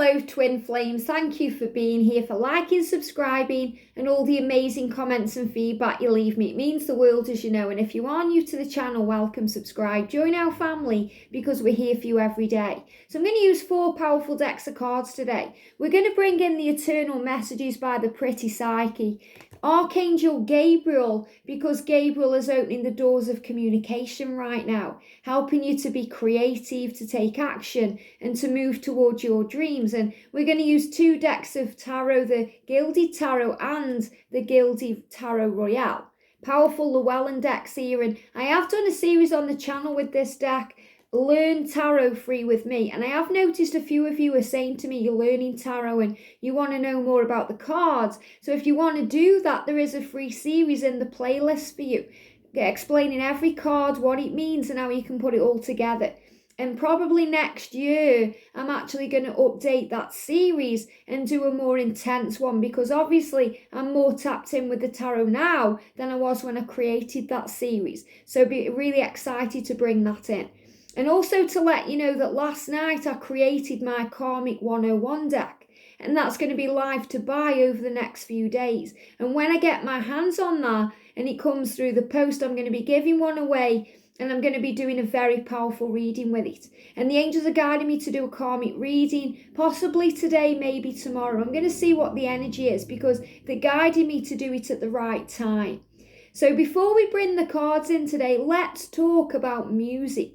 hello twin flames, thank you for being here, for liking, subscribing and all the amazing comments and feedback you leave me. It means the world, as you know, and if you are new to the channel, welcome, subscribe, join our family because we're here for you every day. So I'm going to use 4 powerful decks of cards today. We're going to bring in the eternal messages by the pretty Psyche, Archangel Gabriel, because Gabriel is opening the doors of communication right now, helping you to be creative, to take action and to move towards your dreams. And we're going to use 2 decks of tarot, the Gilded Tarot and the Gilded Tarot Royale. Powerful Llewellyn decks here, and I have done a series on the channel with this deck, Learn Tarot Free with me, and I have noticed a few of you are saying to me you're learning tarot and you want to know more about the cards. So if you want to do that, there is a free series in the playlist for you, explaining every card, what it means and how you can put it all together. And probably next year, I'm actually going to update that series and do a more intense one, because obviously I'm more tapped in with the tarot now than I was when I created that series. So be really excited to bring that in. And also to let you know that last night I created my Karmic 101 deck, and that's going to be live to buy over the next few days. And when I get my hands on that and it comes through the post, I'm going to be giving one away, and I'm going to be doing a very powerful reading with it. And the angels are guiding me to do a karmic reading, possibly today, maybe tomorrow. I'm going to see what the energy is, because they're guiding me to do it at the right time. So before we bring the cards in today, let's talk about music.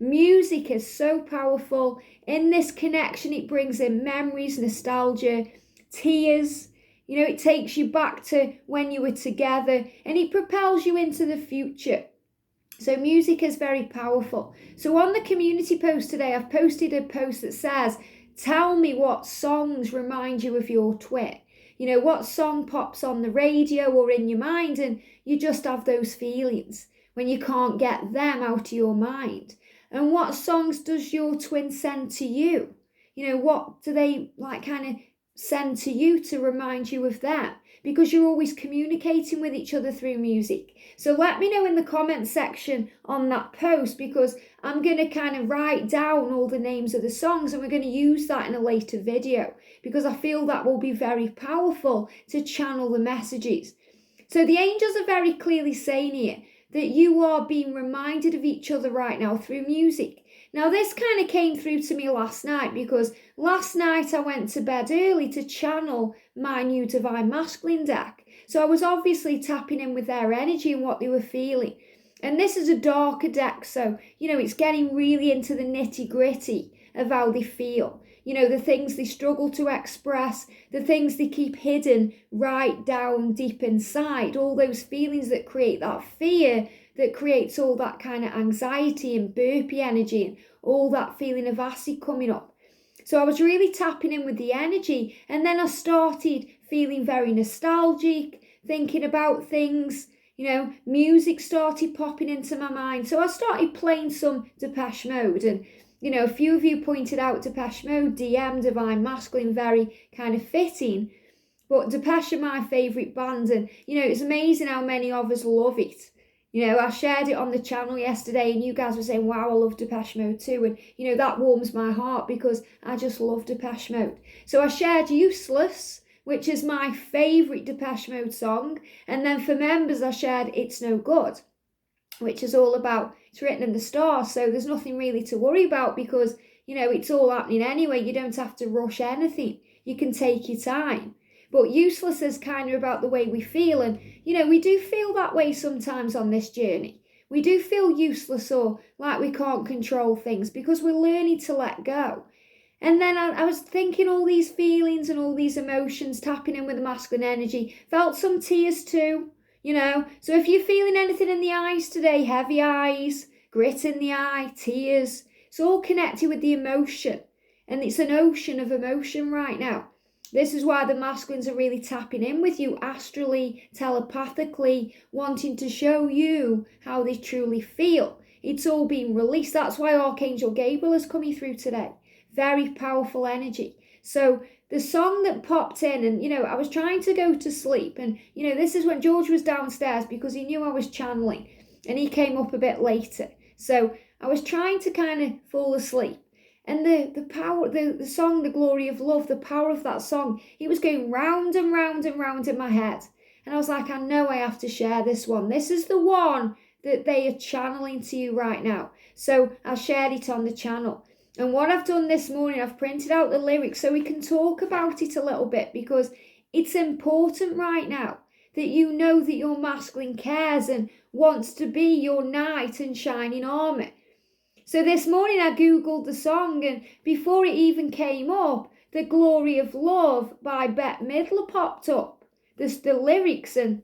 Music is so powerful. In this connection, it brings in memories, nostalgia, tears. You know, it takes you back to when you were together, and it propels you into the future. So music is very powerful. So on the community post today, I've posted a post that says, tell me what songs remind you of your twin. You know, what song pops on the radio or in your mind and you just have those feelings when you can't get them out of your mind. And what songs does your twin send to you? You know, what do they like kind of send to you to remind you of them? Because you're always communicating with each other through music. So let me know in the comment section on that post, because I'm going to kind of write down all the names of the songs and we're going to use that in a later video, because I feel that will be very powerful to channel the messages. So the angels are very clearly saying here that you are being reminded of each other right now through music. Now this kind of came through to me last night, because last night I went to bed early to channel my new Divine Masculine deck. So I was obviously tapping in with their energy and what they were feeling. And this is a darker deck, so, you know, it's getting really into the nitty gritty of how they feel. You know, the things they struggle to express, the things they keep hidden right down deep inside, all those feelings that create that fear, that creates all that kind of anxiety and burpy energy and all that feeling of acid coming up. So I was really tapping in with the energy, and then I started feeling very nostalgic, thinking about things. You know, music started popping into my mind. So I started playing some Depeche Mode, and you know, a few of you pointed out Depeche Mode, DM, Divine Masculine, very kind of fitting. But Depeche are my favourite band, and you know, it's amazing how many of us love it. You know, I shared it on the channel yesterday and you guys were saying, wow, I love Depeche Mode too. And, you know, that warms my heart because I just love Depeche Mode. So I shared Useless, which is my favourite Depeche Mode song. And then for members, I shared It's No Good, which is all about, it's written in the stars. So there's nothing really to worry about because, you know, it's all happening anyway. You don't have to rush anything. You can take your time. But Useless is kind of about the way we feel. And, you know, we do feel that way sometimes on this journey. We do feel useless or like we can't control things because we're learning to let go. And then I was thinking all these feelings and all these emotions, tapping in with the masculine energy. Felt some tears too, you know. So if you're feeling anything in the eyes today, heavy eyes, grit in the eye, tears, it's all connected with the emotion. And it's an ocean of emotion right now. This is why the masculines are really tapping in with you astrally, telepathically, wanting to show you how they truly feel. It's all being released. That's why Archangel Gabriel is coming through today. Very powerful energy. So the song that popped in, and, you know, I was trying to go to sleep. And, you know, this is when George was downstairs because he knew I was channeling. And he came up a bit later. So I was trying to kind of fall asleep. And the power, the song, The Glory of Love, the power of that song, it was going round and round and round in my head. And I was like, I know I have to share this one. This is the one that they are channeling to you right now. So I shared it on the channel. And what I've done this morning, I've printed out the lyrics so we can talk about it a little bit, because it's important right now that you know that your masculine cares and wants to be your knight and shining armour. So this morning I googled the song, and before it even came up, The Glory of Love by Bette Midler popped up. There's the lyrics, and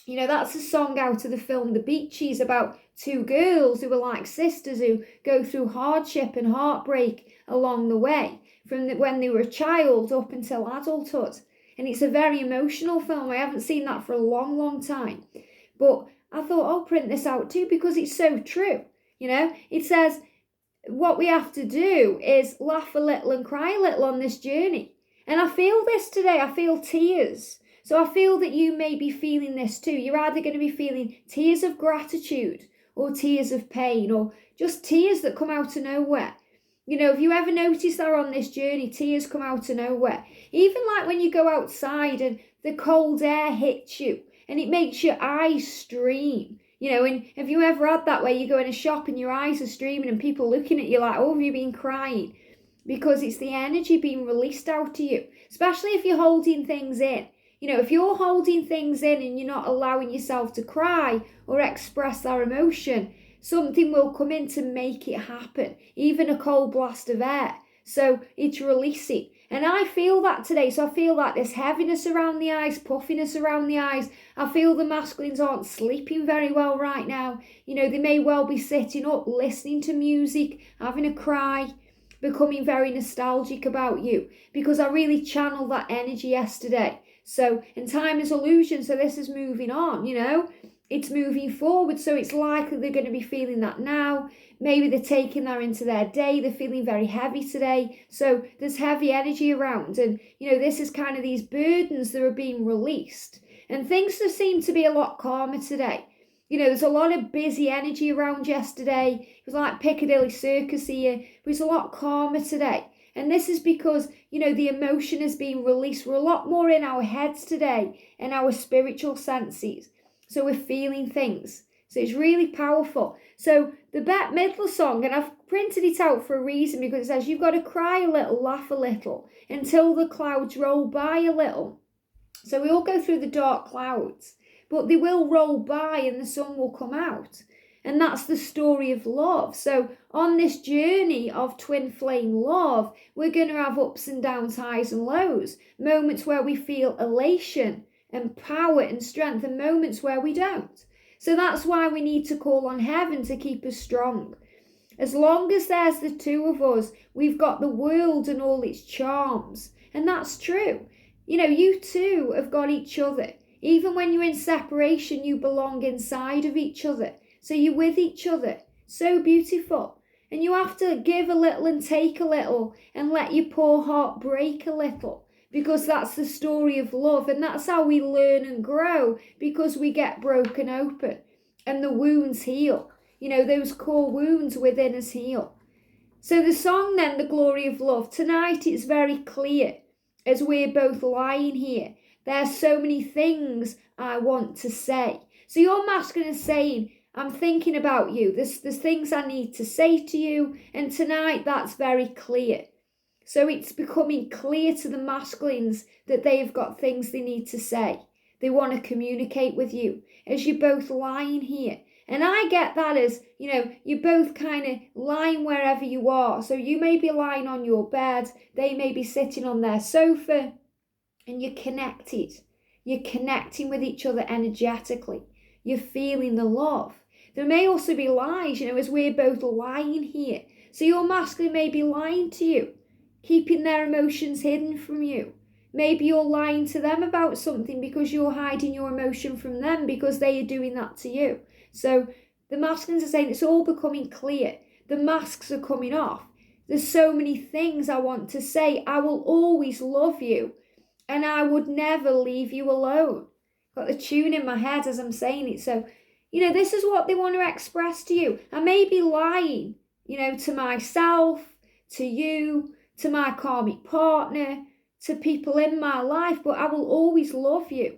you know, that's a song out of the film The Beaches about two girls who are like sisters who go through hardship and heartbreak along the way from when they were a child up until adulthood. And it's a very emotional film. I haven't seen that for a long, long time. But I thought I'll print this out too because it's so true. You know, it says what we have to do is laugh a little and cry a little on this journey. And I feel this today. I feel tears. So I feel that you may be feeling this too. You're either going to be feeling tears of gratitude or tears of pain or just tears that come out of nowhere. You know, if you ever notice that on this journey, tears come out of nowhere. Even like when you go outside and the cold air hits you and it makes your eyes stream. You know, and have you ever had that where you go in a shop and your eyes are streaming and people looking at you like, oh, have you been crying? Because it's the energy being released out to you, especially if you're holding things in. You know, if you're holding things in and you're not allowing yourself to cry or express that emotion, something will come in to make it happen, even a cold blast of air. So it's releasing. And I feel that today. So I feel like this heaviness around the eyes, puffiness around the eyes. I feel the masculines aren't sleeping very well right now. You know, they may well be sitting up, listening to music, having a cry, becoming very nostalgic about you. Because I really channeled that energy yesterday. So, and time is illusion, so this is moving on, you know. It's moving forward, so it's likely they're going to be feeling that now. Maybe they're taking that into their day. They're feeling very heavy today. So there's heavy energy around. And, you know, this is kind of these burdens that are being released. And things just seem to be a lot calmer today. You know, there's a lot of busy energy around yesterday. It was like Piccadilly Circus here. But it's a lot calmer today. And this is because, you know, the emotion is being released. We're a lot more in our heads today and our spiritual senses. So we're feeling things. So it's really powerful. So the Bette Midler song, and I've printed it out for a reason because it says you've got to cry a little, laugh a little until the clouds roll by a little. So we all go through the dark clouds, but they will roll by and the sun will come out. And that's the story of love. So on this journey of twin flame love, we're going to have ups and downs, highs and lows, moments where we feel elation and power and strength, and moments where we don't. So that's why we need to call on heaven to keep us strong. As long as there's the two of us, we've got the world and all its charms. And that's true. You know, you two have got each other. Even when you're in separation, you belong inside of each other. So you're with each other. So beautiful. And you have to give a little and take a little and let your poor heart break a little. Because that's the story of love, and that's how we learn and grow, because we get broken open and the wounds heal. You know, those core wounds within us heal. So the song then, The Glory of Love, tonight it's very clear as we're both lying here. There's so many things I want to say. So your masculine is saying, I'm thinking about you. There's things I need to say to you, and tonight that's very clear. So it's becoming clear to the masculines that they've got things they need to say. They want to communicate with you as you're both lying here. And I get that as, you know, you're both kind of lying wherever you are. So you may be lying on your bed, they may be sitting on their sofa, and you're connected. You're connecting with each other energetically. You're feeling the love. There may also be lies, you know, as we're both lying here. So your masculine may be lying to you, keeping their emotions hidden from you. Maybe you're lying to them about something because you're hiding your emotion from them because they are doing that to you. So the masculines are saying it's all becoming clear. The masks are coming off. There's so many things I want to say. I will always love you and I would never leave you alone. Got the tune in my head as I'm saying it. So, you know, this is what they want to express to you. I may be lying, you know, to myself, to you, to my karmic partner, to people in my life, but I will always love you.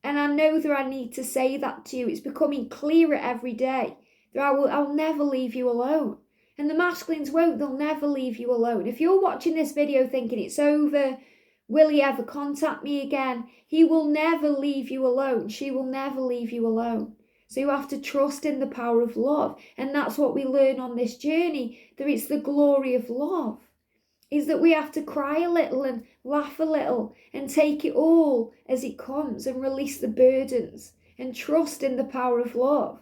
And I know that I need to say that to you. It's becoming clearer every day that I'll never leave you alone. And the masculines won't, they'll never leave you alone. If you're watching this video thinking it's over, will he ever contact me again? He will never leave you alone. She will never leave you alone. So you have to trust in the power of love. And that's what we learn on this journey, that it's the glory of love. Is that we have to cry a little and laugh a little and take it all as it comes and release the burdens and trust in the power of love.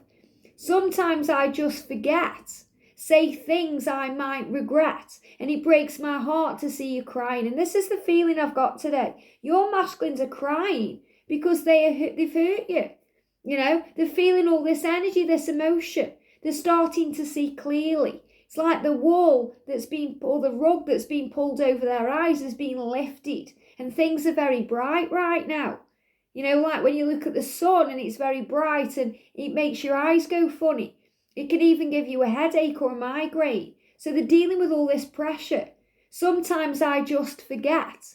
Sometimes I just forget, say things I might regret, and it breaks my heart to see you crying. And this is the feeling I've got today. Your masculines are crying because they've hurt you. You know, they're feeling all this energy, this emotion. They're starting to see clearly. It's like the wall or the rug that's been pulled over their eyes has been lifted, and things are very bright right now. You know, like when you look at the sun and it's very bright and it makes your eyes go funny. It can even give you a headache or a migraine. So they're dealing with all this pressure. Sometimes I just forget.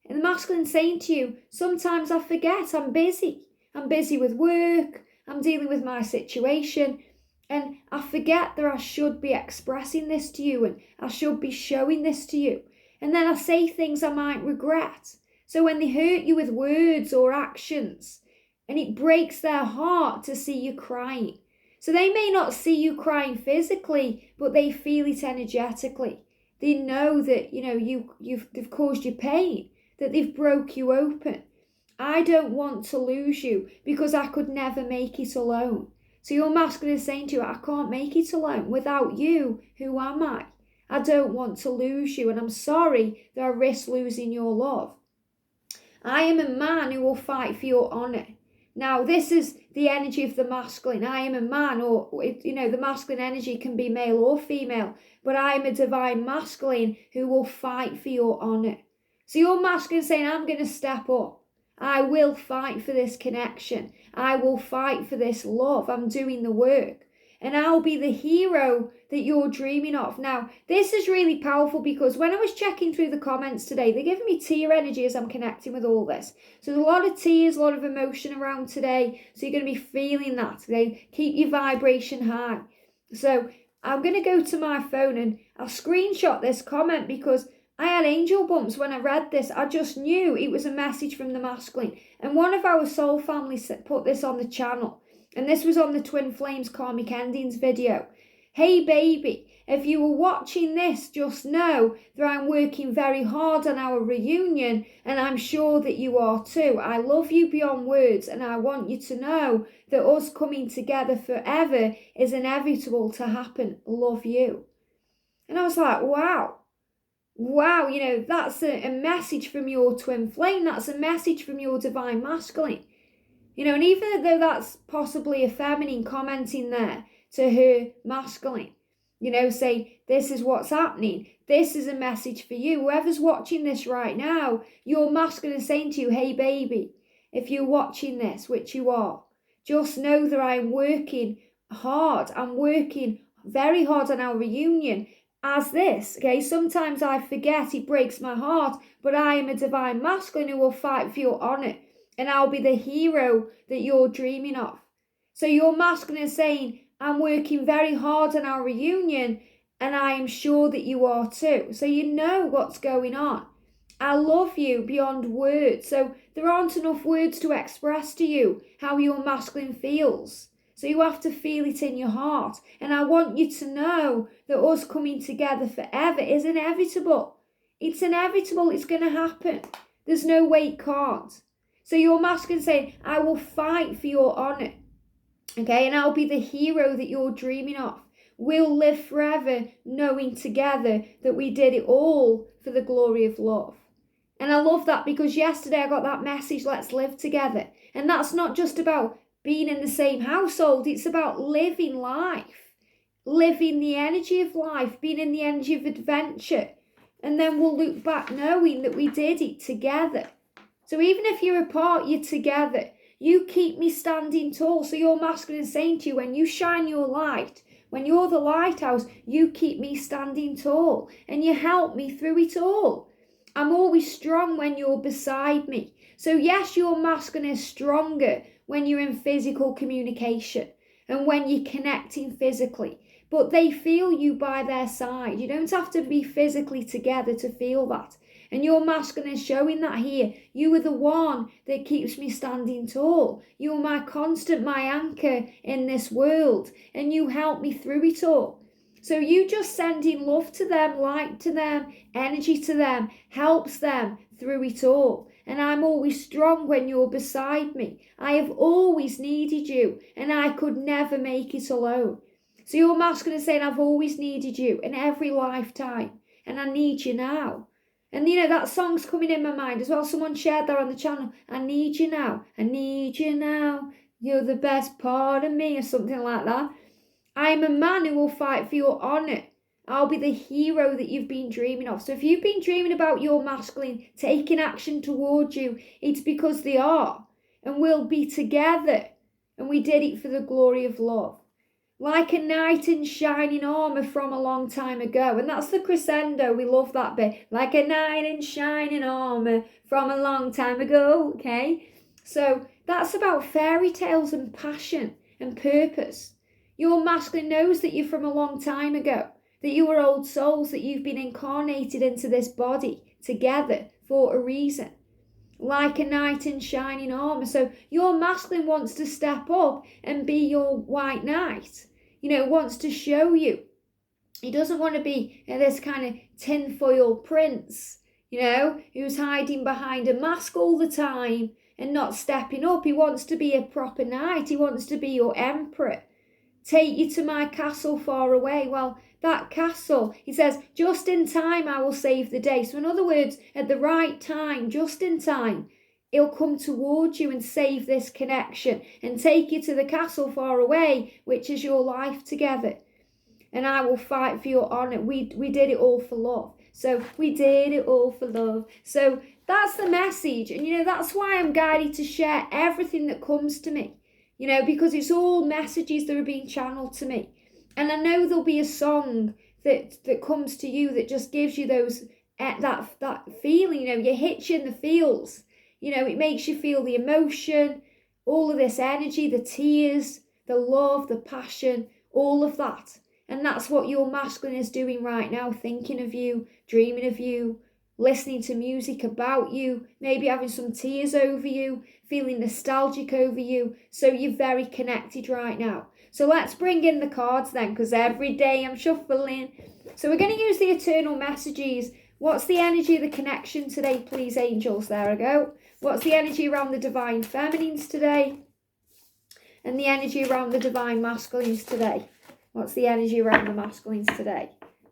And the masculine's saying to you, sometimes I forget, I'm busy. I'm busy with work, I'm dealing with my situation. And I forget that I should be expressing this to you and I should be showing this to you. And then I say things I might regret. So when they hurt you with words or actions, and it breaks their heart to see you crying. So they may not see you crying physically, but they feel it energetically. They know that, you know, they've caused you pain, that they've broke you open. I don't want to lose you because I could never make it alone. So your masculine is saying to you, I can't make it alone. Without you, who am I? I don't want to lose you, and I'm sorry that I risk losing your love. I am a man who will fight for your honour. Now, this is the energy of the masculine. I am a man, or, you know, the masculine energy can be male or female, but I am a divine masculine who will fight for your honour. So your masculine is saying, I'm going to step up. I will fight for this connection. I will fight for this love. I'm doing the work. And I'll be the hero that you're dreaming of. Now, this is really powerful because when I was checking through the comments today, they're giving me tear energy as I'm connecting with all this. So there's a lot of tears, a lot of emotion around today. So you're going to be feeling that today. Keep your vibration high. So I'm going to go to my phone and I'll screenshot this comment because I had angel bumps when I read this. I just knew it was a message from the masculine. And one of our soul families put this on the channel. And this was on the Twin Flames Karmic Endings video. Hey baby, if you were watching this, just know that I'm working very hard on our reunion and I'm sure that you are too. I love you beyond words and I want you to know that us coming together forever is inevitable to happen. Love you. And I was like, wow. Wow, you know, that's a message from your twin flame. That's a message from your divine masculine. You know, and even though that's possibly a feminine commenting there to her masculine, you know, say, this is what's happening. This is a message for you. Whoever's watching this right now, your masculine is saying to you, hey baby, if you're watching this, which you are, just know that I'm working hard. I'm working very hard on our reunion. As this, okay, sometimes I forget, it breaks my heart, but I am a divine masculine who will fight for your honour, and I'll be the hero that you're dreaming of. So your masculine is saying, I'm working very hard on our reunion, and I am sure that you are too. So you know what's going on. I love you beyond words. So there aren't enough words to express to you how your masculine feels. So you have to feel it in your heart. And I want you to know that us coming together forever is inevitable. It's inevitable. It's going to happen. There's no way it can't. So your masculine saying, I will fight for your honour. Okay, and I'll be the hero that you're dreaming of. We'll live forever knowing together that we did it all for the glory of love. And I love that because yesterday I got that message, let's live together. And that's not just about being in the same household, it's about living life, living the energy of life, being in the energy of adventure. And then we'll look back knowing that we did it together. So even if you're apart, you're together. You keep me standing tall. So your masculine is saying to you, when you shine your light, When you're the lighthouse, you keep me standing tall and you help me through it all. I'm always strong when you're beside me. So yes, your masculine is stronger when you're in physical communication and when you're connecting physically. But they feel you by their side. You don't have to be physically together to feel that. And your masculine is showing that here. You are the one that keeps me standing tall. You are my constant, my anchor in this world. And you help me through it all. So you just sending love to them, light to them, energy to them, helps them through it all. And I'm always strong when you're beside me. I have always needed you and I could never make it alone. So your masculine is saying, I've always needed you in every lifetime and I need you now. And that song's coming in my mind as well. Someone shared that on the channel. I need you now. I need you now. You're the best part of me, or something like that. I am a man who will fight for your honour. I'll be the hero that you've been dreaming of. So if you've been dreaming about your masculine taking action towards you, it's because they are. And we'll be together. And we did it for the glory of love. Like a knight in shining armour from a long time ago. And that's the crescendo. We love that bit. Like a knight in shining armour from a long time ago. Okay? So that's about fairy tales and passion and purpose. Your masculine knows that you're from a long time ago. That you are old souls. That you've been incarnated into this body together for a reason. Like a knight in shining armour. So your masculine wants to step up and be your white knight. Wants to show you. He doesn't want to be this kind of tinfoil prince, who's hiding behind a mask all the time and not stepping up. He wants to be a proper knight. He wants to be your emperor. Take you to my castle far away. Well, that castle, he says, just in time I will save the day. So in other words, at the right time, just in time, he'll come towards you and save this connection and take you to the castle far away, which is your life together. And I will fight for your honour. We did it all for love. So we did it all for love. So that's the message. And that's why I'm guided to share everything that comes to me. Because it's all messages that are being channeled to me. And I know there'll be a song that comes to you that just gives you those that feeling, you hit you in the feels. It makes you feel the emotion, all of this energy, the tears, the love, the passion, all of that. And that's what your masculine is doing right now, thinking of you, dreaming of you, listening to music about you, maybe having some tears over you, feeling nostalgic over you. So you're very connected right now. So let's bring in the cards then, because every day I'm shuffling. So we're going to use the eternal messages. What's the energy of the connection today, please, angels? There I go. What's the energy around the divine feminines today? And the energy around the divine masculines today? What's the energy around the masculines today?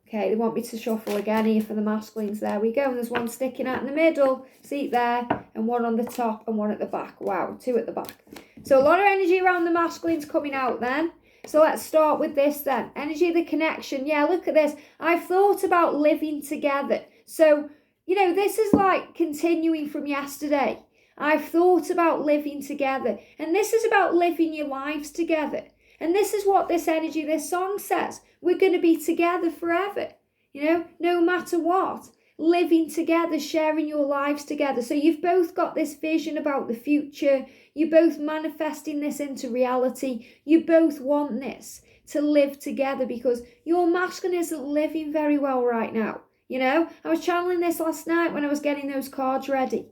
Okay, they want me to shuffle again here for the masculines. There we go. And there's one sticking out in the middle. See it there? And one on the top and one at the back. Wow, two at the back. So a lot of energy around the masculines coming out then. So let's start with this then. Energy of the connection. Yeah, look at this. I've thought about living together. So, this is like continuing from yesterday. I've thought about living together. And this is about living your lives together. And this is what this energy, this song says. We're going to be together forever. No matter what. Living together, sharing your lives together. So you've both got this vision about the future. You're both manifesting this into reality. You both want this to live together because your masculine isn't living very well right now. I was channeling this last night when I was getting those cards ready.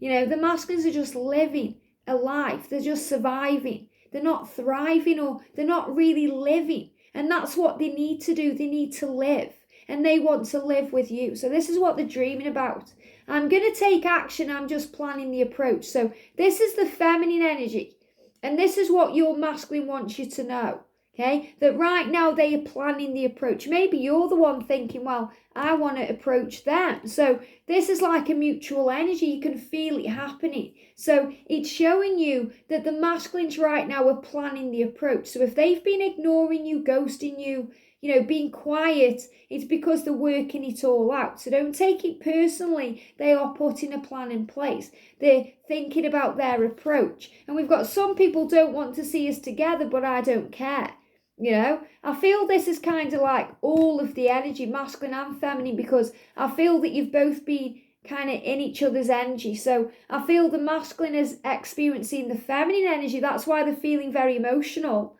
The masculines are just living a life. They're just surviving. They're not thriving or they're not really living. And that's what they need to do. They need to live. And they want to live with you. So this is what they're dreaming about. I'm going to take action. I'm just planning the approach. So this is the feminine energy. And this is what your masculine wants you to know. Okay, that right now they are planning the approach. Maybe you're the one thinking, well, I want to approach them. So this is like a mutual energy. You can feel it happening. So it's showing you that the masculines right now are planning the approach. So if they've been ignoring you, ghosting you, being quiet, it's because they're working it all out. So don't take it personally. They are putting a plan in place. They're thinking about their approach. And we've got some people don't want to see us together, but I don't care. You know, I feel this is kind of like all of the energy, masculine and feminine, because I feel that you've both been kind of in each other's energy. So I feel the masculine is experiencing the feminine energy. That's why they're feeling very emotional.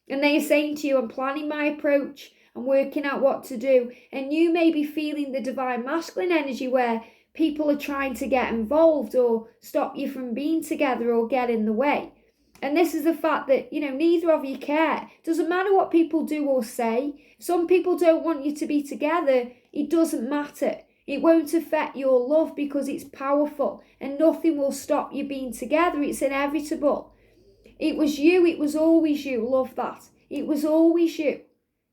And they're saying to you, I'm planning my approach. I'm working out what to do. And you may be feeling the divine masculine energy where people are trying to get involved or stop you from being together or get in the way. And this is the fact that, you know, neither of you care. Doesn't matter what people do or say. Some people don't want you to be together. It doesn't matter. It won't affect your love because it's powerful and nothing will stop you being together. It's inevitable. It was you. It was always you. Love that. It was always you.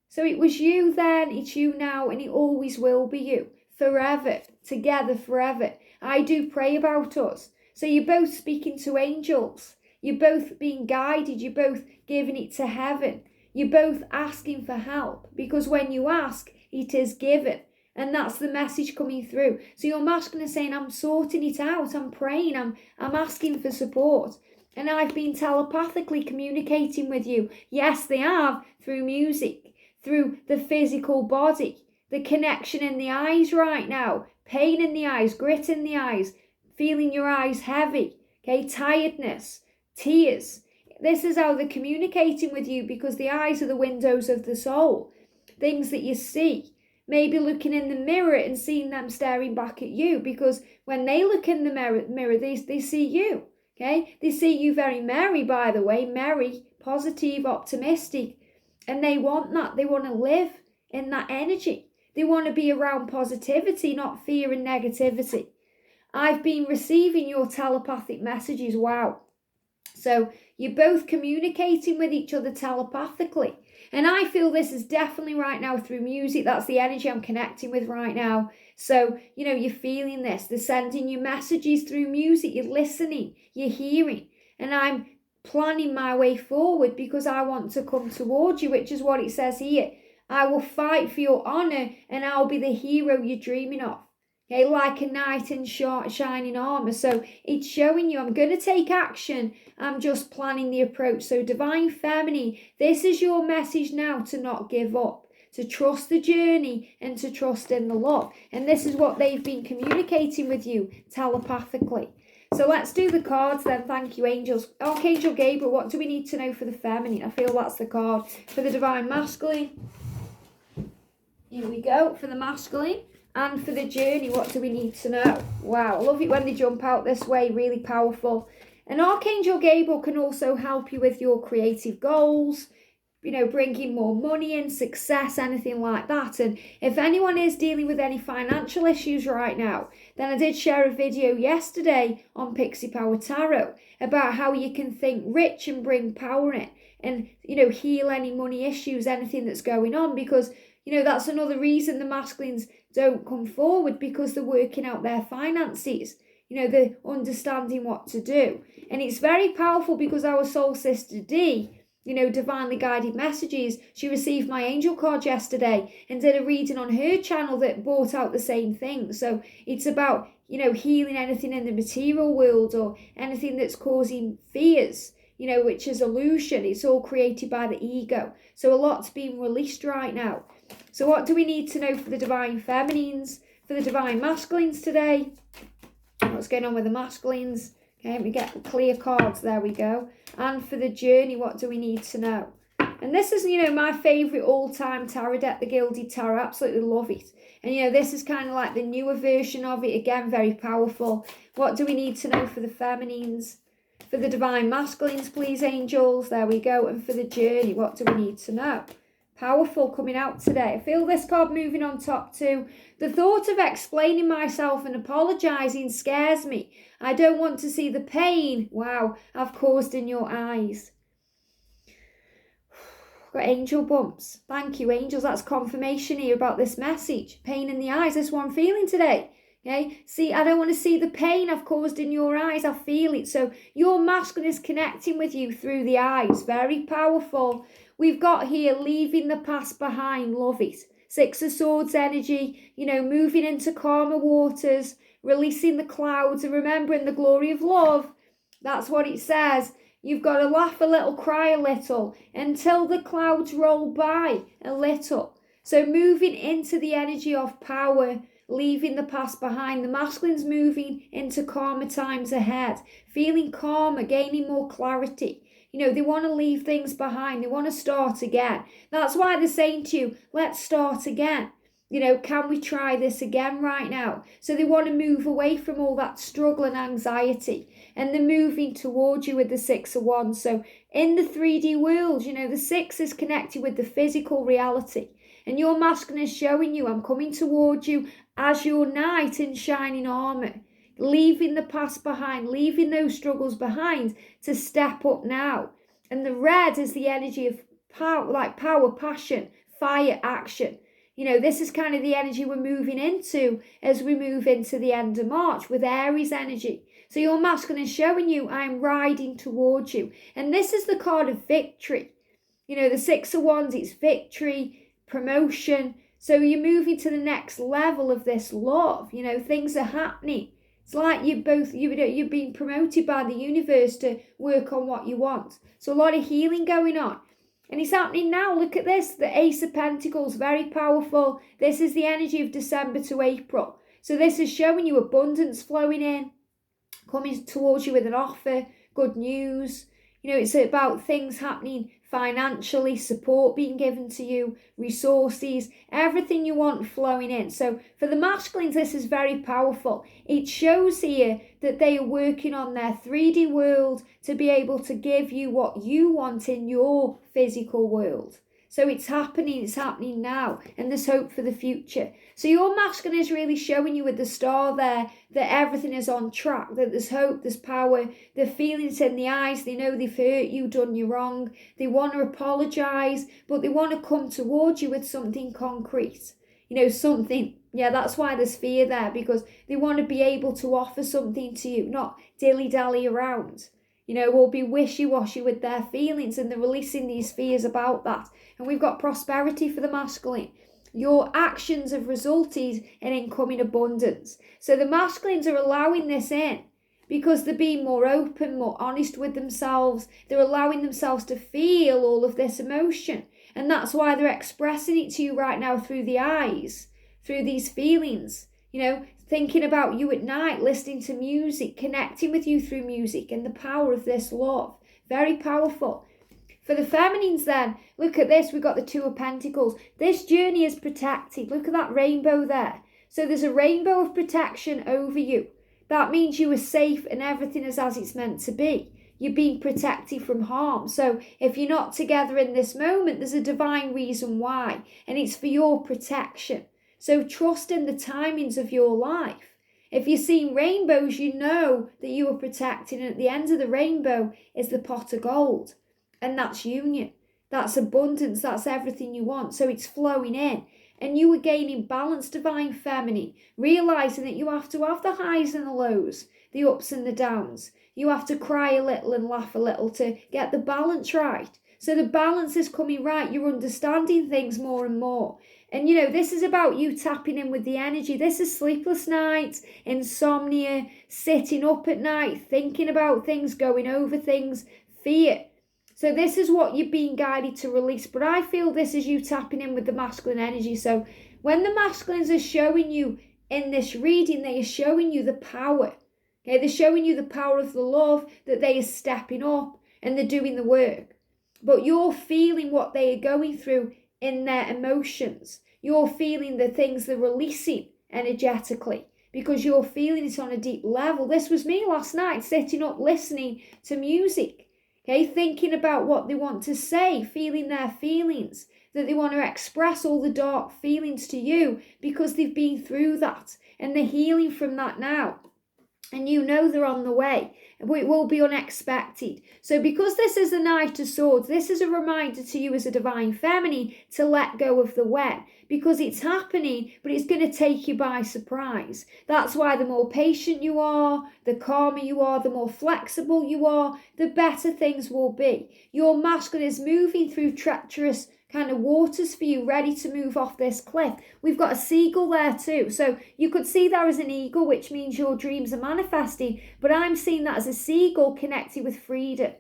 So it was you then, it's you now, and it always will be you. Forever. Together forever. I do pray about us. So you're both speaking to angels. You're both being guided. You're both giving it to heaven. You're both asking for help. Because when you ask, it is given. And that's the message coming through. So your masculine is saying, I'm sorting it out. I'm praying. I'm asking for support. And I've been telepathically communicating with you. Yes, they have, through music, through the physical body, the connection in the eyes right now, pain in the eyes, grit in the eyes, feeling your eyes heavy, okay, tiredness, tears. This is how they're communicating with you because the eyes are the windows of the soul. Things that you see. Maybe looking in the mirror and seeing them staring back at you because when they look in the mirror, they see you. Okay, they see you very merry, by the way, merry, positive, optimistic, and they want that. They want to live in that energy. They want to be around positivity, not fear and negativity. I've been receiving your telepathic messages. Wow. So you're both communicating with each other telepathically. And I feel this is definitely right now through music. That's the energy I'm connecting with right now. So, you know, you're feeling this. They're sending you messages through music. You're listening. You're hearing. And I'm planning my way forward because I want to come towards you, which is what it says here. I will fight for your honour and I'll be the hero you're dreaming of. Okay, like a knight in shining armour. So it's showing you I'm going to take action. I'm just planning the approach. So divine feminine, this is your message now to not give up, to trust the journey and to trust in the love. And this is what they've been communicating with you telepathically. So let's do the cards then. Thank you, angels. Archangel Gabriel, what do we need to know for the feminine? I feel that's the card. For the divine masculine, here we go. For the masculine. And for the journey, what do we need to know? Wow, I love it when they jump out this way, really powerful. And Archangel Gabriel can also help you with your creative goals, you know, bringing more money in, success, anything like that. And if anyone is dealing with any financial issues right now, then I did share a video yesterday on Pixie Power Tarot about how you can think rich and bring power in and, you know, heal any money issues, anything that's going on, because, you know, that's another reason the masculines don't come forward, because they're working out their finances. You know, they're understanding what to do. And it's very powerful because our soul sister D, you know, divinely guided messages, she received my angel card yesterday and did a reading on her channel that brought out the same thing. So it's about, you know, healing anything in the material world or anything that's causing fears, you know, which is illusion. It's all created by the ego. So a lot's being released right now. So what do we need to know for the divine feminines, for the divine masculines today? What's going on with the masculines? Okay, we get clear cards. There we go. And for the journey, what do we need to know? And this is, you know, my favourite all-time tarot deck, the Gilded Tarot. Absolutely love it. And, you know, this is kind of like the newer version of it. Again, very powerful. What do we need to know for the feminines? For the divine masculines, please, angels. There we go. And for the journey, what do we need to know? Powerful coming out today. I feel this card moving on top too. The thought of explaining myself and apologising scares me. I don't want to see the pain, wow, I've caused in your eyes. Got angel bumps. Thank you, angels. That's confirmation here about this message. Pain in the eyes. That's what I'm feeling today. Okay, see, I don't want to see the pain I've caused in your eyes. I feel it. So your masculine is connecting with you through the eyes. Very powerful. We've got here leaving the past behind. Love it. Six of Swords energy, you know, moving into calmer waters, releasing the clouds and remembering the glory of love. That's what it says. You've got to laugh a little, cry a little, until the clouds roll by a little. So moving into the energy of power, leaving the past behind. The masculine's moving into calmer times ahead, feeling calmer, gaining more clarity. They want to leave things behind. They want to start again. That's why they're saying to you, let's start again. Can we try this again right now? So they want to move away from all that struggle and anxiety. And they're moving towards you with the Six of Wands. So in the 3D world, the Six is connected with the physical reality. And your masculine is showing you, I'm coming towards you as your knight in shining armour. Leaving the past behind, leaving those struggles behind to step up now. And the red is the energy of power, like power, passion, fire, action. This is kind of the energy we're moving into as we move into the end of March with Aries energy. So your masculine is showing you, I'm riding towards you. And this is the card of victory. The Six of Wands, it's victory, promotion. So you're moving to the next level of this love. Things are happening. It's like you're being promoted by the universe to work on what you want. So a lot of healing going on. And it's happening now. Look at this. The Ace of Pentacles, very powerful. This is the energy of December to April. So this is showing you abundance flowing in, coming towards you with an offer, good news. It's about things happening financially, support being given to you, resources, everything you want flowing in. So for the masculines, this is very powerful. It shows here that they are working on their 3D world to be able to give you what you want in your physical world. So it's happening now, and there's hope for the future. So your masculine is really showing you with the star there that everything is on track, that there's hope, there's power, the feelings in the eyes, they know they've hurt you, done you wrong, they want to apologise, but they want to come towards you with something concrete. That's why there's fear there, because they want to be able to offer something to you, not dilly-dally around. Or be wishy-washy with their feelings, and they're releasing these fears about that. And we've got prosperity for the masculine. Your actions have resulted in incoming abundance. So the masculines are allowing this in because they're being more open, more honest with themselves. They're allowing themselves to feel all of this emotion. And that's why they're expressing it to you right now through the eyes, through these feelings. Thinking about you at night, listening to music, connecting with you through music, and the power of this love. Very powerful. For the feminines then, look at this. We've got the Two of Pentacles. This journey is protected. Look at that rainbow there. So there's a rainbow of protection over you. That means you are safe and everything is as it's meant to be. You're being protected from harm. So if you're not together in this moment, there's a divine reason why. And it's for your protection. So trust in the timings of your life. If you're seeing rainbows, you know that you are protected. And at the end of the rainbow is the pot of gold. And that's union. That's abundance. That's everything you want. So it's flowing in. And you are gaining balance, divine feminine. Realising that you have to have the highs and the lows. The ups and the downs. You have to cry a little and laugh a little to get the balance right. So the balance is coming right. You're understanding things more and more. And this is about you tapping in with the energy. This is sleepless nights, insomnia, sitting up at night, thinking about things, going over things, fear. So this is what you're being guided to release. But I feel this is you tapping in with the masculine energy. So when the masculines are showing you in this reading, they are showing you the power. Okay, they're showing you the power of the love, that they are stepping up and they're doing the work. But you're feeling what they are going through in their emotions. You're feeling the things they're releasing energetically because you're feeling it on a deep level. This was me last night, sitting up listening to music, okay, thinking about what they want to say, feeling their feelings, that they want to express all the dark feelings to you because they've been through that and they're healing from that now. And they're on the way. It will be unexpected. So because this is the Knight of Swords, this is a reminder to you as a divine feminine to let go of the when. Because it's happening, but it's going to take you by surprise. That's why the more patient you are, the calmer you are, the more flexible you are, the better things will be. Your masculine is moving through treacherous kind of waters for you, ready to move off this cliff. We've got a seagull there too. So you could see there as an eagle, which means your dreams are manifesting. But I'm seeing that as a seagull connected with freedom.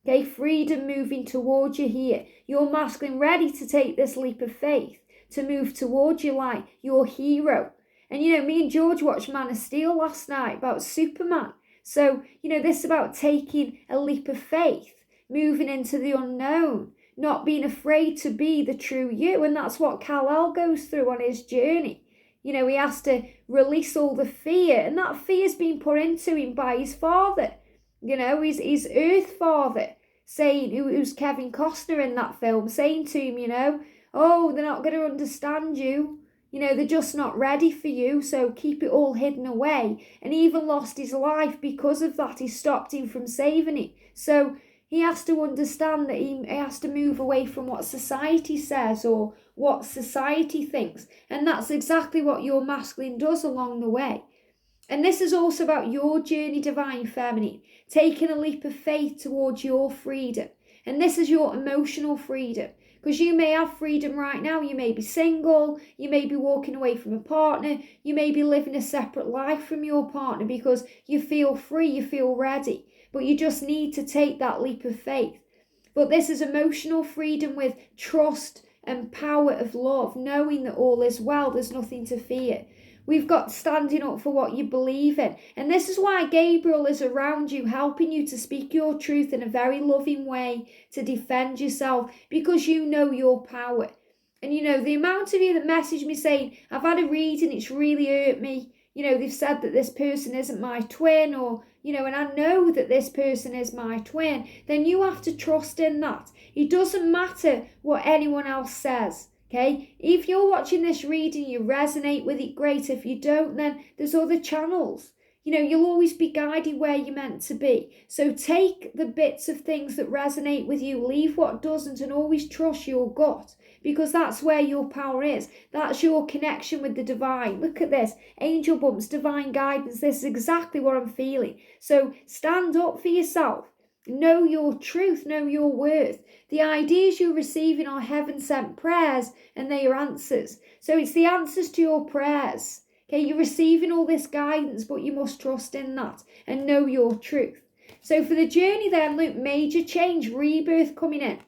Okay, freedom moving towards you here. Your masculine ready to take this leap of faith, to move towards you like your hero. And me and George watched Man of Steel last night about Superman. So, this is about taking a leap of faith, moving into the unknown, not being afraid to be the true you. And that's what Kal-El goes through on his journey. He has to release all the fear, and that fear's been put into him by his father. His earth father, saying, who's Kevin Costner in that film, saying to him, oh, they're not going to understand you. They're just not ready for you, so keep it all hidden away. And he even lost his life because of that. He stopped him from saving it. So he has to understand that he has to move away from what society says or what society thinks. And that's exactly what your masculine does along the way. And this is also about your journey, divine feminine, taking a leap of faith towards your freedom. And this is your emotional freedom. Because you may have freedom right now. You may be single. You may be walking away from a partner. You may be living a separate life from your partner because you feel free, you feel ready. But you just need to take that leap of faith. But this is emotional freedom with trust and power of love, knowing that all is well, there's nothing to fear. We've got standing up for what you believe in. And this is why Gabriel is around you, helping you to speak your truth in a very loving way, to defend yourself, because you know your power. And the amount of you that message me saying, I've had a reading, it's really hurt me. They've said that this person isn't my twin, or, and I know that this person is my twin. Then you have to trust in that. It doesn't matter what anyone else says. Okay, if you're watching this reading, you resonate with it, great. If you don't, then there's other channels. You'll always be guided where you're meant to be. So take the bits of things that resonate with you, leave what doesn't, and always trust your gut, because that's where your power is. That's your connection with the divine. Look at this, angel bumps, divine guidance. This is exactly what I'm feeling. So stand up for yourself. Know your truth, know your worth. The ideas you're receiving are heaven-sent prayers, and they are answers. So it's the answers to your prayers. Okay, you're receiving all this guidance, but you must trust in that and know your truth. So for the journey then, look, major change, rebirth coming in.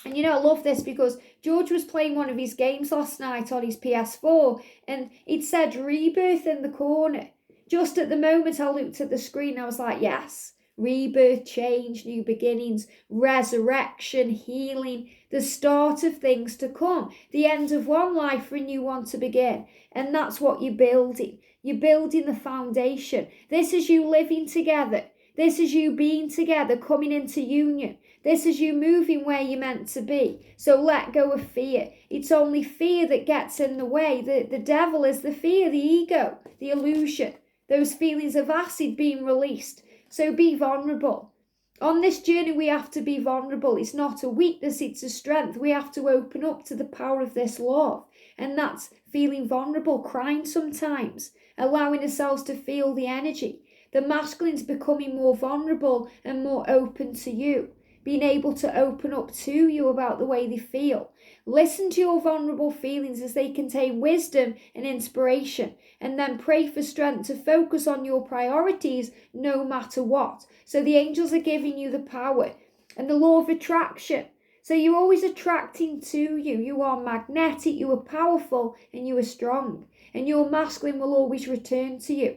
And I love this because George was playing one of his games last night on his PS4, and it said rebirth in the corner. Just at the moment I looked at the screen, I was like, yes. Rebirth, change, new beginnings, resurrection, healing, the start of things to come, the end of one life for a new one to begin. And that's what you're building. You're building the foundation. This is you living together. This is you being together, coming into union. This is you moving where you're meant to be. So let go of fear. It's only fear that gets in the way. The devil is the fear, the ego, the illusion, those feelings of acid being released. So be vulnerable. On this journey, we have to be vulnerable. It's not a weakness, it's a strength. We have to open up to the power of this love. And that's feeling vulnerable, crying sometimes, allowing ourselves to feel the energy. The masculine's becoming more vulnerable and more open to you, being able to open up to you about the way they feel. Listen to your vulnerable feelings as they contain wisdom and inspiration, and then pray for strength to focus on your priorities no matter what. So the angels are giving you the power and the law of attraction. So you're always attracting to you. You are magnetic, you are powerful, and you are strong. And your masculine will always return to you.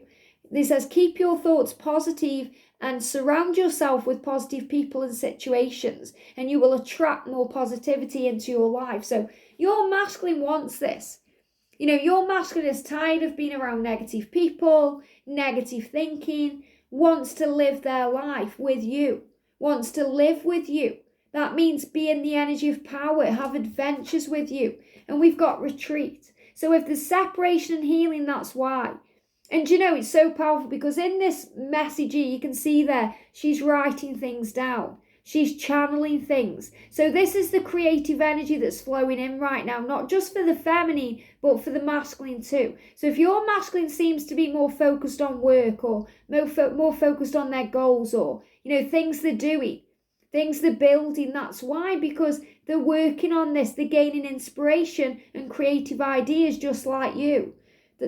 This says, keep your thoughts positive and surround yourself with positive people and situations, and you will attract more positivity into your life. So your masculine wants this. Your masculine is tired of being around negative people, negative thinking, wants to live their life with you, wants to live with you. That means be in the energy of power, have adventures with you. And we've got retreat. So if there's separation and healing, that's why. And it's so powerful because in this message you can see there, she's writing things down. She's channeling things. So this is the creative energy that's flowing in right now, not just for the feminine, but for the masculine too. So if your masculine seems to be more focused on work or more focused on their goals or, things they're doing, things they're building, that's why, because they're working on this, they're gaining inspiration and creative ideas just like you.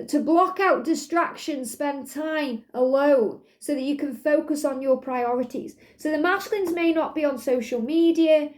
to block out distractions, spend time alone so that you can focus on your priorities. So the masculines may not be on social media.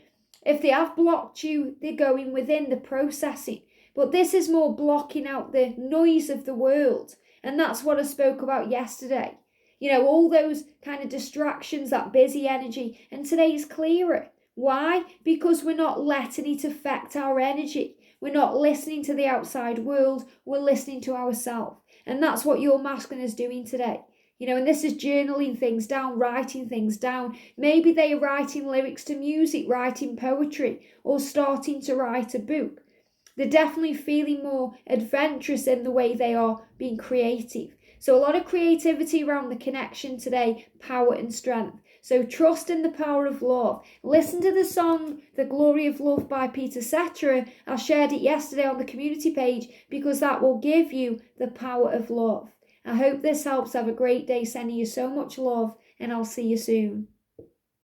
If they have blocked you, they're going within the processing. But this is more blocking out the noise of the world. And that's what I spoke about yesterday. You know, all those kind of distractions, that busy energy. And today is clearer. Why? Because we're not letting it affect our energy. We're not listening to the outside world. We're listening to ourselves. And that's what your masculine is doing today. You know, and this is journaling things down, writing things down. Maybe they are writing lyrics to music, writing poetry, or starting to write a book. They're definitely feeling more adventurous in the way they are being creative. So a lot of creativity around the connection today, power and strength. So trust in the power of love. Listen to the song, The Glory of Love by Peter Cetera. I shared it yesterday on the community page because that will give you the power of love. I hope this helps. Have a great day. Sending you so much love, and I'll see you soon.